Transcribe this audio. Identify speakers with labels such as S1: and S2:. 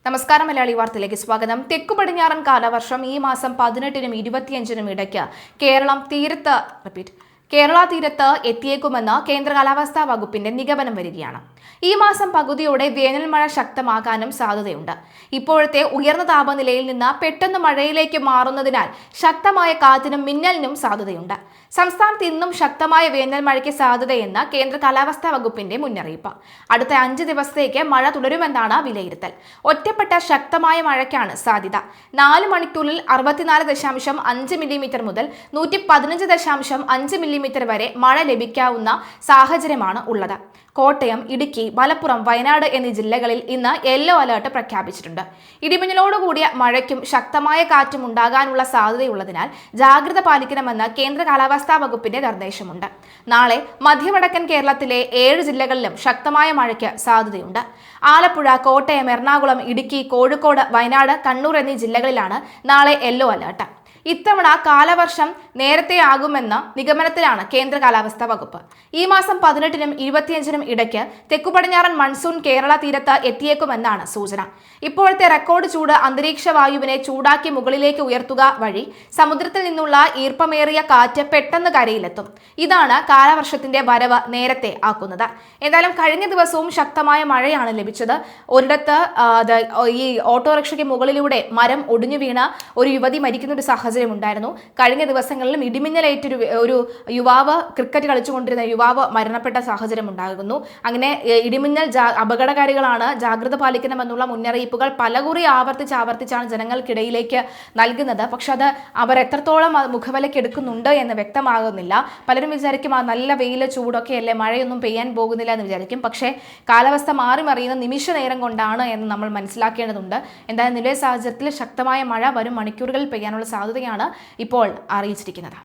S1: നമസ്കാരം. മലയാളി വാർത്തയിലേക്ക് സ്വാഗതം. തെക്കു പടിഞ്ഞാറൻ കാലവർഷം ഈ മാസം 18-നും 25-നും ഇടയ്ക്ക് കേരള തീരത്ത് എത്തിയേക്കുമെന്ന് കേന്ദ്ര കാലാവസ്ഥാ വകുപ്പിന്റെ നിഗമനം വരികയാണ്. ഈ മാസം പകുതിയോടെ വേനൽ മഴ ശക്തമാകാനും സാധ്യതയുണ്ട്. ഇപ്പോഴത്തെ ഉയർന്ന താപനിലയിൽ നിന്ന് പെട്ടെന്ന് മഴയിലേക്ക് മാറുന്നതിനാൽ ശക്തമായ കാറ്റിനും മിന്നലിനും സാധ്യതയുണ്ട്. സംസ്ഥാനത്ത് ഇന്നും ശക്തമായ വേനൽ മഴയ്ക്ക് സാധ്യതയെന്ന് കേന്ദ്ര കാലാവസ്ഥാ വകുപ്പിന്റെ മുന്നറിയിപ്പ്. അടുത്ത 5 ദിവസത്തേക്ക് മഴ തുടരുമെന്നാണ് വിലയിരുത്തൽ. ഒറ്റപ്പെട്ട ശക്തമായ മഴയ്ക്കാണ് സാധ്യത. 4 മണിക്കൂറിൽ 64.5 മില്ലിമീറ്റർ മുതൽ 115.5 മില്ലിമീറ്റർ വരെ മഴ ലഭിക്കാവുന്ന സാഹചര്യമാണ് ഉള്ളത്. കോട്ടയം, ഇടുക്കി, മലപ്പുറം, വയനാട് എന്നീ ജില്ലകളിൽ ഇന്ന് യെല്ലോ അലർട്ട് പ്രഖ്യാപിച്ചിട്ടുണ്ട്. ഇടിമിന്നലോടുകൂടിയ മഴയ്ക്കും ശക്തമായ കാറ്റും ഉണ്ടാകാനുള്ള സാധ്യതയുള്ളതിനാൽ ജാഗ്രത പാലിക്കണമെന്ന് കേന്ദ്ര കാലാവസ്ഥാ വകുപ്പിന്റെ നിർദ്ദേശമുണ്ട്. നാളെ മധ്യവടക്കൻ കേരളത്തിലെ 7 ജില്ലകളിലും ശക്തമായ മഴയ്ക്ക് സാധ്യതയുണ്ട്. ആലപ്പുഴ, കോട്ടയം, എറണാകുളം, ഇടുക്കി, കോഴിക്കോട്, വയനാട്, കണ്ണൂർ എന്നീ ജില്ലകളിലാണ് നാളെ യെല്ലോ അലർട്ട്. ഇത്തവണ കാലവർഷം നേരത്തെ ആകുമെന്ന നിഗമനത്തിലാണ് കേന്ദ്ര കാലാവസ്ഥാ വകുപ്പ്. ഈ മാസം 18-നും 25-നും ഇടയ്ക്ക് തെക്കു പടിഞ്ഞാറൻ മൺസൂൺ കേരള തീരത്ത് എത്തിയേക്കുമെന്നാണ് സൂചന. ഇപ്പോഴത്തെ റെക്കോർഡ് ചൂട് അന്തരീക്ഷ വായുവിനെ ചൂടാക്കി മുകളിലേക്ക് ഉയർത്തുക വഴി സമുദ്രത്തിൽ നിന്നുള്ള ഈർപ്പമേറിയ കാറ്റ് പെട്ടെന്ന് കരയിലെത്തും. ഇതാണ് കാലവർഷത്തിന്റെ വരവ് നേരത്തെ ആക്കുന്നത്. എന്തായാലും കഴിഞ്ഞ ദിവസവും ശക്തമായ മഴയാണ് ലഭിച്ചത്. ഒരിടത്ത് ഈ ഓട്ടോറിക്ഷയ്ക്ക് മുകളിലൂടെ മരം ഒടിഞ്ഞു വീണ ഒരു യുവതി മരിക്കുന്ന ഒരു സാഹചര്യം ഉണ്ടായിരുന്നു. കഴിഞ്ഞ ദിവസങ്ങളിലും ഇടിമിന്നലേറ്റൊരു യുവാവ്, ക്രിക്കറ്റ് കളിച്ചുകൊണ്ടിരുന്ന യുവാവ് മരണപ്പെട്ട സാഹചര്യം ഉണ്ടാകുന്നു. അങ്ങനെ ഇടിമിന്നൽ അപകടകാരികളാണ്, ജാഗ്രത പാലിക്കണമെന്നുള്ള മുന്നറിയിപ്പുകൾ പലകുറി ആവർത്തിച്ചാണ് ജനങ്ങൾക്കിടയിലേക്ക് നൽകുന്നത്. പക്ഷെ അത് അവർ എത്രത്തോളം മുഖവിലയ്ക്ക് എടുക്കുന്നുണ്ട് എന്ന് വ്യക്തമാകുന്നില്ല. പലരും വിചാരിക്കും ആ നല്ല വെയിൽ ചൂടൊക്കെ അല്ലേ, മഴയൊന്നും പെയ്യാൻ പോകുന്നില്ല എന്ന് വിചാരിക്കും. പക്ഷേ കാലാവസ്ഥ മാറി മറിയുന്ന നിമിഷ നേരം കൊണ്ടാണ് എന്ന് നമ്മൾ മനസ്സിലാക്കേണ്ടതുണ്ട്. എന്തായാലും നിലവിലെ സാഹചര്യത്തിൽ ശക്തമായ മഴ വരും മണിക്കൂറുകളിൽ പെയ്യാനുള്ള സാധ്യതയാണ് ഇപ്പോൾ അറിയിച്ചിരിക്കുന്നത്.